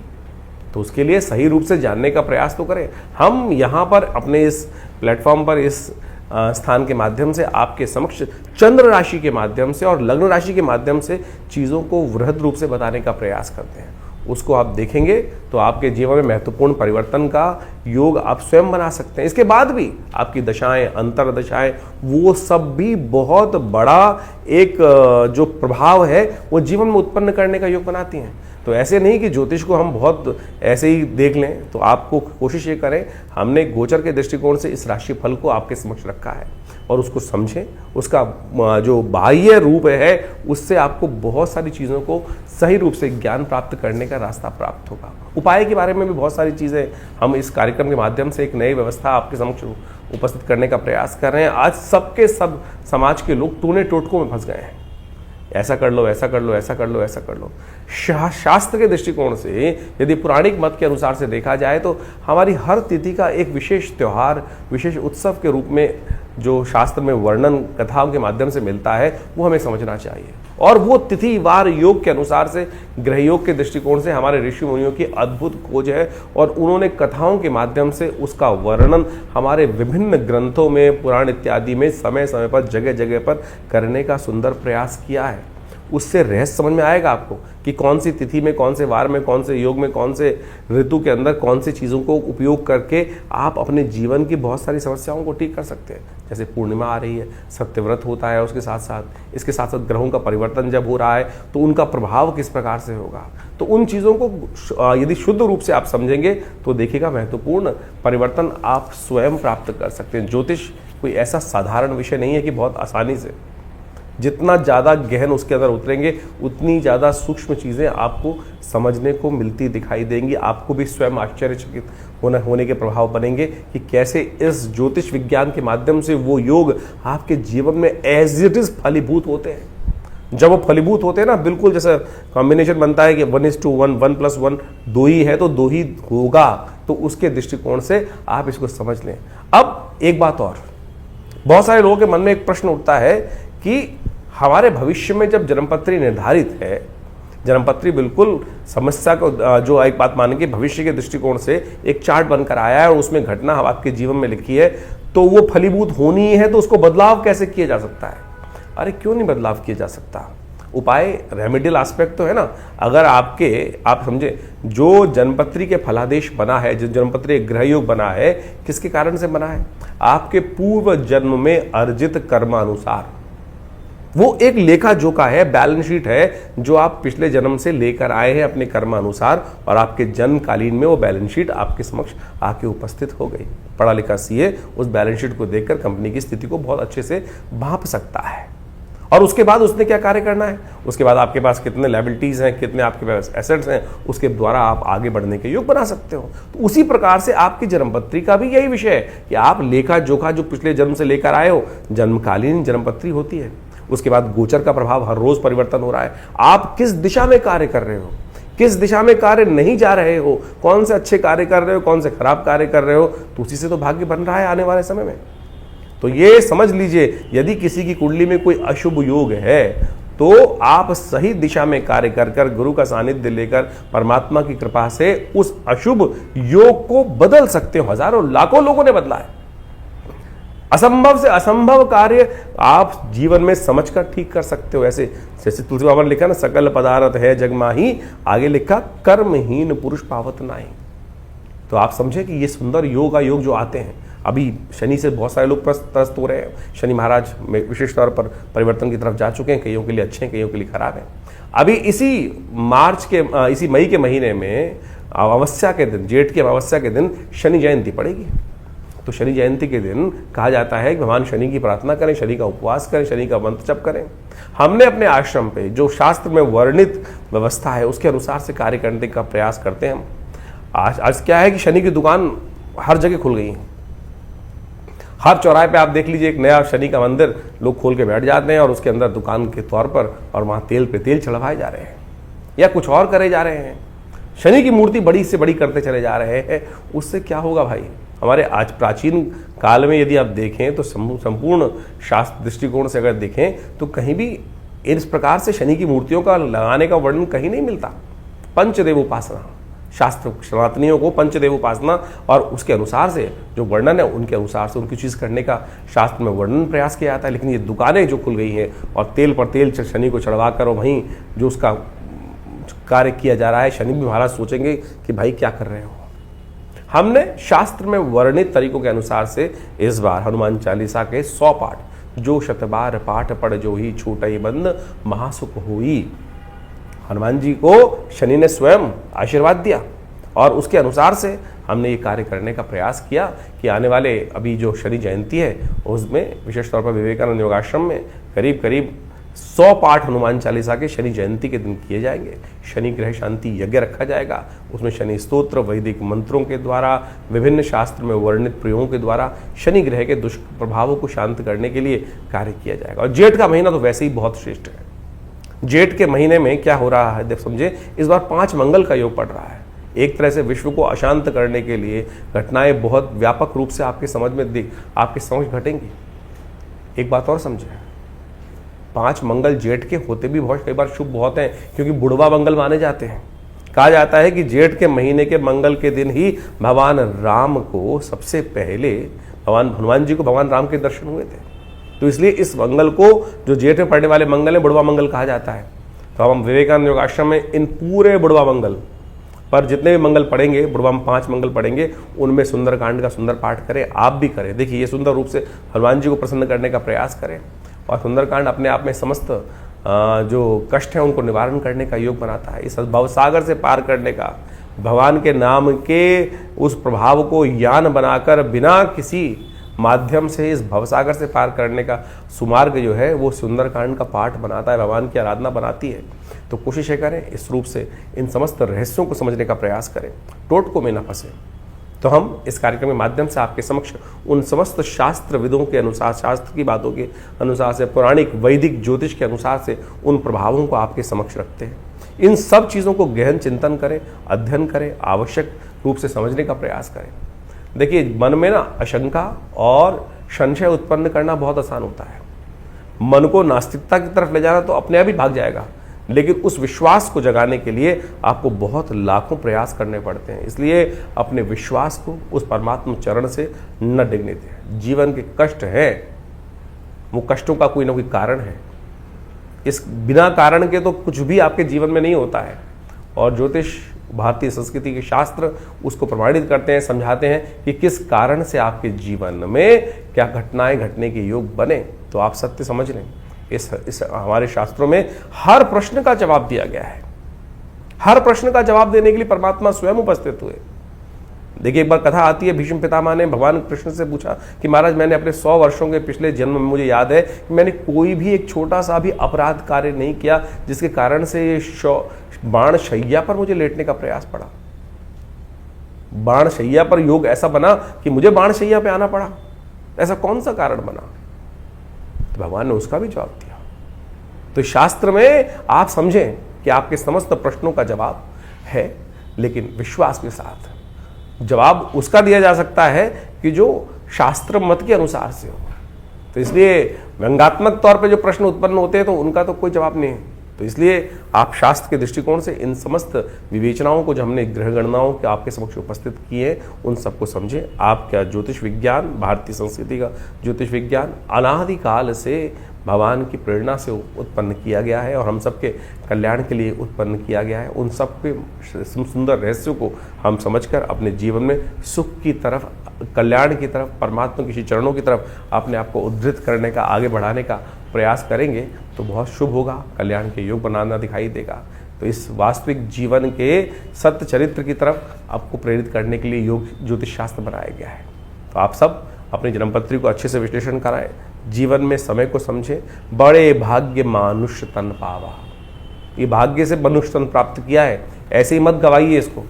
तो उसके लिए सही रूप से जानने का प्रयास तो करें। हम यहाँ पर अपने इस प्लेटफॉर्म पर, इस स्थान के माध्यम से आपके समक्ष चंद्र राशि के माध्यम से और लग्न राशि के माध्यम से चीज़ों को वृहद रूप से बताने का प्रयास करते हैं। उसको आप देखेंगे तो आपके जीवन में महत्वपूर्ण परिवर्तन का योग आप स्वयं बना सकते हैं। इसके बाद भी आपकी दशाएं, अंतर दशाएं, वो सब भी बहुत बड़ा एक जो प्रभाव है वो जीवन में उत्पन्न करने का योग बनाती हैं। तो ऐसे नहीं कि ज्योतिष को हम बहुत ऐसे ही देख लें, तो आपको कोशिश ये करें, हमने गोचर के दृष्टिकोण से इस राशि फल को आपके समक्ष रखा है और उसको समझें। उसका जो बाह्य रूप है उससे आपको बहुत सारी चीज़ों को सही रूप से ज्ञान प्राप्त करने का रास्ता प्राप्त होगा। उपाय के बारे में भी बहुत सारी चीज़ें हम इस कार्यक्रम के माध्यम से एक नई व्यवस्था आपके समक्ष उपस्थित करने का प्रयास कर रहे हैं। आज सबके सब समाज के लोग टूने टोटकों में फंस गए हैं, ऐसा कर लो, ऐसा कर लो, ऐसा कर लो, ऐसा कर लो। शास्त्र के दृष्टिकोण से यदि पौराणिक मत के अनुसार से देखा जाए तो हमारी हर तिथि का एक विशेष त्यौहार, विशेष उत्सव के रूप में जो शास्त्र में वर्णन कथाओं के माध्यम से मिलता है वो हमें समझना चाहिए। और वो तिथि वार योग के अनुसार से, ग्रह योग के दृष्टिकोण से हमारे ऋषि मुनियों की अद्भुत खोज है और उन्होंने कथाओं के माध्यम से उसका वर्णन हमारे विभिन्न ग्रंथों में, पुराण इत्यादि में समय समय पर, जगह जगह पर करने का सुंदर प्रयास किया है। उससे रहस्य समझ में आएगा आपको कि कौन सी तिथि में, कौन से वार में, कौन से योग में, कौन से ऋतु के अंदर कौन सी चीज़ों को उपयोग करके आप अपने जीवन की बहुत सारी समस्याओं को ठीक कर सकते हैं। जैसे पूर्णिमा आ रही है, सत्यव्रत होता है, उसके साथ साथ इसके साथ साथ ग्रहों का परिवर्तन जब हो रहा है तो उनका प्रभाव किस प्रकार से होगा। तो उन चीज़ों को यदि शुद्ध रूप से आप समझेंगे तो देखिएगा महत्वपूर्ण परिवर्तन आप स्वयं प्राप्त कर सकते हैं। ज्योतिष कोई ऐसा साधारण विषय नहीं है कि बहुत आसानी से जितना ज़्यादा गहन उसके अंदर उतरेंगे उतनी ज़्यादा सूक्ष्म चीज़ें आपको समझने को मिलती दिखाई देंगी। आपको भी स्वयं आश्चर्यचकित होने के प्रभाव बनेंगे कि कैसे इस ज्योतिष विज्ञान के माध्यम से वो योग आपके जीवन में एज इट इज फलीभूत होते हैं। जब वो फलीभूत होते हैं ना, बिल्कुल जैसा कॉम्बिनेशन बनता है कि 1:1, 1+1 2 ही है तो 2 ही होगा, तो उसके दृष्टिकोण से आप इसको समझ लें। अब एक बात और, बहुत सारे लोगों के मन में एक प्रश्न उठता है कि हमारे भविष्य में जब जन्मपत्री निर्धारित है, जन्मपत्री बिल्कुल समस्या को जो एक बात मान के भविष्य के दृष्टिकोण से एक चार्ट बनकर आया है और उसमें घटना आपके जीवन में लिखी है, तो वो फलीभूत होनी है, तो उसको बदलाव कैसे किया जा सकता है? अरे क्यों नहीं बदलाव किया जा सकता? उपाय रेमेडियल एस्पेक्ट तो है ना। अगर आप समझे, जो जन्मपत्री के फलादेश बना है, जो जन्मपत्री ग्रह योग बना है, किसके कारण से बना है? आपके पूर्व जन्म में अर्जित कर्मानुसार। वो एक लेखा जोखा है, बैलेंस शीट है, जो आप पिछले जन्म से लेकर आए हैं अपने कर्मानुसार, और आपके जन्मकालीन में वो बैलेंस शीट आपके समक्ष आके उपस्थित हो गई। पढ़ा लिखा सीए उस बैलेंस शीट को देखकर कंपनी की स्थिति को बहुत अच्छे से भांप सकता है। और उसके बाद उसने क्या कार्य करना है, उसके बाद आपके पास कितने लायबिलिटीज हैं, कितने आपके पास एसेट्स हैं, उसके द्वारा आप आगे बढ़ने के योग बना सकते हो। तो उसी प्रकार से आपकी जन्मपत्री का भी यही विषय है कि आप लेखा जोखा जो पिछले जन्म से लेकर आए हो, जन्मकालीन जन्मपत्री होती है। उसके बाद गोचर का प्रभाव हर रोज परिवर्तन हो रहा है। आप किस दिशा में कार्य कर रहे हो, किस दिशा में कार्य नहीं जा रहे हो, कौन से अच्छे कार्य कर रहे हो, कौन से खराब कार्य कर रहे हो, तो उसी से तो भाग्य बन रहा है आने वाले समय में। तो ये समझ लीजिए, यदि किसी की कुंडली में कोई अशुभ योग है तो आप सही दिशा में कार्य कर गुरु का सानिध्य लेकर परमात्मा की कृपा से उस अशुभ योग को बदल सकते हो। हजारों लाखों लोगों ने बदला है। असंभव से असंभव कार्य आप जीवन में समझकर ठीक कर सकते हो। ऐसे जैसे तुलसी बाबा ने लिखा ना, सकल पदार्थ है जग माही, आगे लिखा कर्महीन पुरुष पावत नाही। तो आप समझे कि ये सुंदर योग जो आते हैं, अभी शनि से बहुत सारे लोग त्रस्त हो रहे हैं। शनि महाराज विशेष तौर पर परिवर्तन की तरफ जा चुके हैं, कईयों के लिए अच्छे हैं, कईयों के लिए खराब हैं। अभी इसी मई के महीने में अमावस्या के दिन, जेठ की अमावस्या के दिन शनि जयंती पड़ेगी। तो शनि जयंती के दिन कहा जाता है कि भगवान शनि की प्रार्थना करें, शनि का उपवास करें, शनि का मंत्र जप करें। हमने अपने आश्रम पे जो शास्त्र में वर्णित व्यवस्था है उसके अनुसार से कार्य करने का प्रयास करते हैं हम। आज क्या है कि शनि की दुकान हर जगह खुल गई है। हर चौराहे पे आप देख लीजिए, एक नया शनि का मंदिर लोग खोल के बैठ जाते हैं और उसके अंदर दुकान के तौर पर, और वहां तेल पे तेल चढ़वाए जा रहे हैं या कुछ और करे जा रहे हैं। शनि की मूर्ति बड़ी से बड़ी करते चले जा रहे हैं। उससे क्या होगा भाई? हमारे आज प्राचीन काल में यदि आप देखें तो संपूर्ण शास्त्र दृष्टिकोण से अगर देखें तो कहीं भी इस प्रकार से शनि की मूर्तियों का लगाने का वर्णन कहीं नहीं मिलता। पंचदेव उपासना, शास्त्र सनातनियों को पंचदेव उपासना और उसके अनुसार से जो वर्णन है उनके अनुसार से उनकी चीज़ करने का शास्त्र में वर्णन प्रयास किया जाता है। लेकिन ये दुकानें जो खुल गई हैं और तेल पर तेल शनि को चढ़वा कर और वहीं जो उसका कार्य किया जा रहा है, शनि भी महाराज सोचेंगे कि भाई क्या कर रहे हो। हमने शास्त्र में वर्णित तरीकों के अनुसार से इस बार हनुमान चालीसा के 100 पाठ, जो शतबार पाठ पढ़ जो ही छूटई बंद महासुख हुई, हनुमान जी को शनि ने स्वयं आशीर्वाद दिया और उसके अनुसार से हमने ये कार्य करने का प्रयास किया कि आने वाले अभी जो शनि जयंती है उसमें विशेष तौर पर विवेकानंद योगाश्रम में करीब करीब 100 पाठ हनुमान चालीसा के शनि जयंती के दिन किए जाएंगे। शनि ग्रह शांति यज्ञ रखा जाएगा, उसमें शनि स्तोत्र वैदिक मंत्रों के द्वारा, विभिन्न शास्त्र में वर्णित प्रयोगों के द्वारा शनि ग्रह के दुष्प्रभावों को शांत करने के लिए कार्य किया जाएगा। और जेठ का महीना तो वैसे ही बहुत श्रेष्ठ है। जेठ के महीने में क्या हो रहा है देख समझे, इस बार 5 मंगल का योग पड़ रहा है। एक तरह से विश्व को अशांत करने के लिए घटनाएं बहुत व्यापक रूप से आपके समझ घटेंगी। एक बात और समझे, 5 मंगल जेठ के होते भी बहुत कई बार शुभ बहुत हैं, क्योंकि बुढ़वा मंगल माने जाते हैं। कहा जाता है कि जेठ के महीने के मंगल के दिन ही भगवान राम को सबसे पहले हनुमान जी को भगवान राम के दर्शन हुए थे। तो इसलिए इस मंगल को, जो जेठ में पड़ने वाले मंगल है, बुढ़वा मंगल कहा जाता है। तो हम विवेकानंद योग आश्रम में इन पूरे बुढ़वा मंगल पर जितने भी मंगल पढ़ेंगे, बुढ़वा में 5 मंगल पढ़ेंगे, उनमें सुंदरकांड का सुंदर पाठ करें। आप भी करें। देखिए, ये सुंदर रूप से हनुमान जी को प्रसन्न करने का प्रयास करें। और सुंदरकांड अपने आप में समस्त जो कष्ट हैं उनको निवारण करने का योग बनाता है। इस भवसागर से पार करने का, भगवान के नाम के उस प्रभाव को यान बनाकर बिना किसी माध्यम से इस भवसागर से पार करने का सुमार्ग जो है वो सुंदरकांड का पाठ बनाता है, भगवान की आराधना बनाती है। तो कोशिश ये करें इस रूप से इन समस्त रहस्यों को समझने का प्रयास करें, टोटकों में न फंसे। तो हम इस कार्यक्रम के माध्यम से आपके समक्ष उन समस्त शास्त्र विदों के अनुसार, शास्त्र की बातों के अनुसार से, पौराणिक वैदिक ज्योतिष के अनुसार से उन प्रभावों को आपके समक्ष रखते हैं। इन सब चीज़ों को गहन चिंतन करें, अध्ययन करें, आवश्यक रूप से समझने का प्रयास करें। देखिए, मन में ना आशंका और संशय उत्पन्न करना बहुत आसान होता है। मन को नास्तिकता की तरफ ले जाना तो अपने आप ही भाग जाएगा, लेकिन उस विश्वास को जगाने के लिए आपको बहुत लाखों प्रयास करने पड़ते हैं। इसलिए अपने विश्वास को उस परमात्मा चरण से न डिगने दें। जीवन के कष्ट हैं, वो कष्टों का कोई ना कोई कारण है। इस बिना कारण के तो कुछ भी आपके जीवन में नहीं होता है। और ज्योतिष, भारतीय संस्कृति के शास्त्र उसको प्रमाणित करते हैं, समझाते हैं कि किस कारण से आपके जीवन में क्या घटनाएं घटने के योग बने। तो आप सत्य समझ लें, इस हमारे शास्त्रों में हर प्रश्न का जवाब दिया गया है। हर प्रश्न का जवाब देने के लिए परमात्मा स्वयं उपस्थित हुए। देखिए, एक बार कथा आती है, भीष्म पितामह ने भगवान कृष्ण से पूछा कि महाराज, मैंने अपने 100 वर्षों के पिछले जन्म में मुझे याद है कि मैंने कोई भी एक छोटा सा भी अपराध कार्य नहीं किया जिसके कारण से ये बाण शैया पर मुझे लेटने का प्रयास पड़ा। बाण शैया पर योग ऐसा बना कि मुझे बाण शैया पे आना पड़ा। ऐसा कौन सा कारण बना? तो भगवान ने उसका भी जवाब दिया। तो शास्त्र में आप समझें कि आपके समस्त प्रश्नों का जवाब है, लेकिन विश्वास के साथ। जवाब उसका दिया जा सकता है कि जो शास्त्र मत के अनुसार से हो। तो इसलिए व्यंग्यात्मक तौर पे जो प्रश्न उत्पन्न होते हैं तो उनका तो कोई जवाब नहीं है। तो इसलिए आप शास्त्र के दृष्टिकोण से इन समस्त विवेचनाओं को जो हमने ग्रह गणनाओं के आपके समक्ष उपस्थित किए उन सबको समझें। आपका ज्योतिष विज्ञान, भारतीय संस्कृति का ज्योतिष विज्ञान अनादिकाल से भगवान की प्रेरणा से उत्पन्न किया गया है और हम सबके कल्याण के लिए उत्पन्न किया गया है। उन सब के सुंदर रहस्यों को हम समझकर अपने जीवन में सुख की तरफ, कल्याण की तरफ, परमात्मा के चरणों की तरफ अपने आप को उद्धृत करने का, आगे बढ़ाने का प्रयास करेंगे तो बहुत शुभ होगा, कल्याण के योग बनाना दिखाई देगा। तो इस वास्तविक जीवन के सत्य चरित्र की तरफ आपको प्रेरित करने के लिए योग ज्योतिष शास्त्र बनाया गया है। तो आप सब अपनी जन्मपत्री को अच्छे से विश्लेषण कराएं, जीवन में समय को समझें। बड़े भाग्य मानुष्य तन पावा, ये भाग्य से मनुष्य तन प्राप्त किया है, ऐसे ही मत गवाइए इसको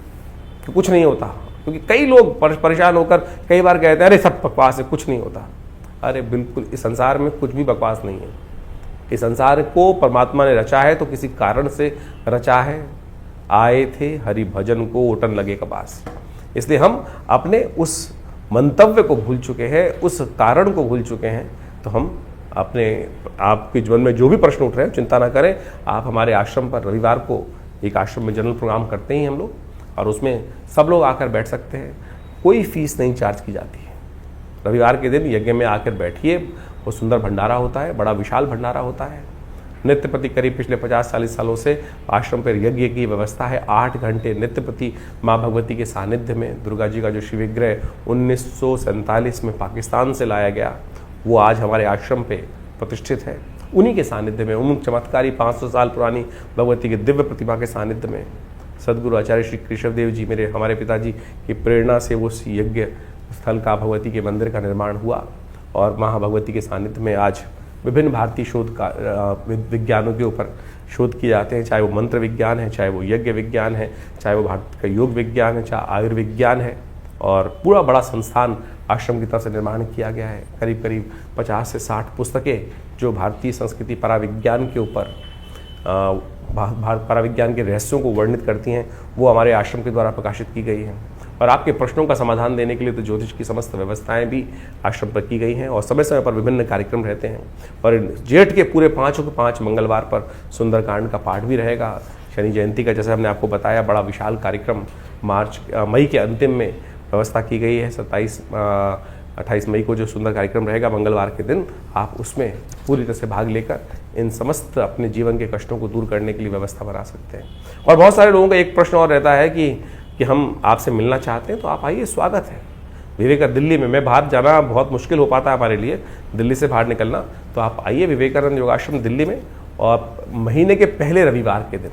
कि कुछ नहीं होता। क्योंकि कई लोग परेशान होकर कई बार कहते हैं अरे सब बकवास है, कुछ नहीं होता। अरे बिल्कुल, इस संसार में कुछ भी बकवास नहीं है। इस संसार को परमात्मा ने रचा है तो किसी कारण से रचा है। आए थे हरि भजन को ओटन लगे कपास। इसलिए हम अपने उस मंतव्य को भूल चुके हैं, उस कारण को भूल चुके हैं। तो हम अपने आपके जीवन में जो भी प्रश्न उठ रहे हैं चिंता ना करें। आप हमारे आश्रम पर रविवार को एक आश्रम में जनरल प्रोग्राम करते हैं हम लोग, और उसमें सब लोग आकर बैठ सकते हैं। कोई फीस नहीं चार्ज की जाती है। रविवार के दिन यज्ञ में आकर बैठिए, वो सुंदर भंडारा होता है, बड़ा विशाल भंडारा होता है। नित्य प्रति करीब पिछले 50-40 सालों से आश्रम पर यज्ञ की व्यवस्था है। 8 घंटे नित्य प्रति माँ भगवती के सानिध्य में दुर्गा जी का जो शिवविग्रह 1947 में पाकिस्तान से लाया गया, वो आज हमारे आश्रम पे प्रतिष्ठित है। उन्हीं के सानिध्य में, उन चमत्कारी 500 साल पुरानी भगवती के दिव्य प्रतिमा के सानिध्य में सदगुरु आचार्य श्री केशव देव जी, हमारे पिताजी की प्रेरणा से वो यज्ञ स्थल का, भगवती के मंदिर का निर्माण हुआ। और महाभगवती के सानिध्य में आज विभिन्न भारतीय शोध का विज्ञानों के ऊपर शोध किए जाते हैं, चाहे वो मंत्र विज्ञान है, चाहे वो यज्ञ विज्ञान है, चाहे वो भारत का योग विज्ञान है, चाहे आयुर्विज्ञान है। और पूरा बड़ा संस्थान आश्रम की तरफ से निर्माण किया गया है। करीब करीब 50 से 60 पुस्तकें जो भारतीय संस्कृति पराविज्ञान के ऊपर, पराविज्ञान के रहस्यों को वर्णित करती हैं, वो हमारे आश्रम के द्वारा प्रकाशित की गई हैं। और आपके प्रश्नों का समाधान देने के लिए तो ज्योतिष की समस्त व्यवस्थाएं भी आश्रम पर की गई हैं और समय समय पर विभिन्न कार्यक्रम रहते हैं। और जेठ के पूरे 5 मंगलवार पर सुंदरकांड का पाठ भी रहेगा। शनि जयंती का, जैसे हमने आपको बताया, बड़ा विशाल कार्यक्रम मई के अंतिम में व्यवस्था की गई है। 28 मई को जो सुंदर कार्यक्रम रहेगा मंगलवार के दिन, आप उसमें पूरी तरह से भाग लेकर इन समस्त अपने जीवन के कष्टों को दूर करने के लिए व्यवस्था बना सकते हैं। और बहुत सारे लोगों का एक प्रश्न और रहता है कि हम आपसे मिलना चाहते हैं, तो आप आइए, स्वागत है। विवेकानंद दिल्ली में, मैं बाहर जाना बहुत मुश्किल हो पाता है हमारे लिए, दिल्ली से बाहर निकलना, तो आप आइए विवेकानंद योगाश्रम दिल्ली में। और महीने के पहले रविवार के दिन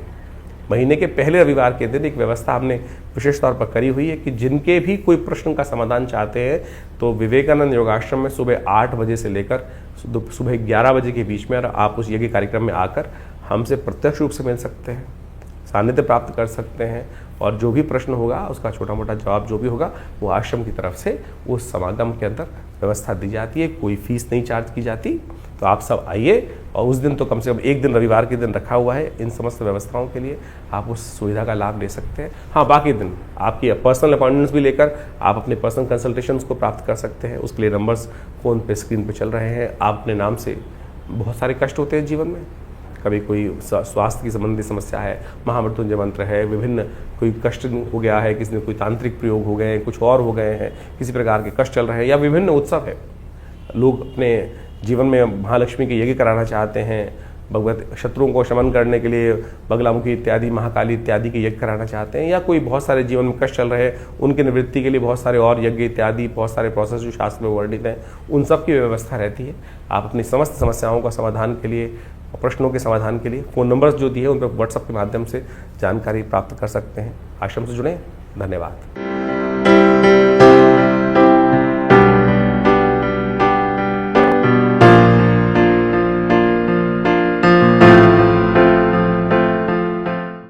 महीने के पहले रविवार के दिन एक व्यवस्था हमने विशेष तौर पर करी हुई है कि जिनके भी कोई प्रश्न का समाधान चाहते हैं तो विवेकानंद योगाश्रम में सुबह 8 बजे से लेकर सुबह 11 बजे के बीच में आप उस यज्ञ कार्यक्रम में आकर हमसे प्रत्यक्ष रूप से मिल सकते हैं, सानिध्य प्राप्त कर सकते हैं और जो भी प्रश्न होगा उसका छोटा मोटा जवाब जो भी होगा वो आश्रम की तरफ से उस समागम के अंदर व्यवस्था दी जाती है। कोई फीस नहीं चार्ज की जाती। तो आप सब आइए और उस दिन तो कम से कम एक दिन रविवार के दिन रखा हुआ है इन समस्त व्यवस्थाओं के लिए, आप उस सुविधा का लाभ ले सकते हैं। हाँ, बाकी दिन आपकी पर्सनल अपॉइंटमेंट्स भी लेकर आप अपने पर्सनल कंसल्टेशंस को प्राप्त कर सकते हैं। उसके लिए नंबर्स फ़ोन पे स्क्रीन पे चल रहे हैं। आप अपने नाम से बहुत सारे कष्ट होते हैं जीवन में, कभी कोई स्वास्थ्य की संबंधी समस्या है, महामृत्युंजय मंत्र है, विभिन्न कोई कष्ट हो गया है, किसी ने कोई तांत्रिक प्रयोग हो गए, कुछ और हो गए हैं, किसी प्रकार के कष्ट चल रहे हैं या विभिन्न उत्सव है, लोग अपने जीवन में महालक्ष्मी के यज्ञ कराना चाहते हैं, भगवत शत्रुओं को शमन करने के लिए बगलामुखी इत्यादि, महाकाली इत्यादि के यज्ञ कराना चाहते हैं, या कोई बहुत सारे जीवन में कष्ट चल रहे हैं उनके निवृत्ति के लिए बहुत सारे और यज्ञ इत्यादि बहुत सारे प्रोसेस जो शास्त्र में वर्णित हैं उन सब की व्यवस्था रहती है। आप अपनी समस्त समस्याओं का समाधान के लिए, प्रश्नों के समाधान के लिए फ़ोन नंबर्स जो दिए उन पर व्हाट्सएप के माध्यम से जानकारी प्राप्त कर सकते हैं। आश्रम से जुड़ें। धन्यवाद।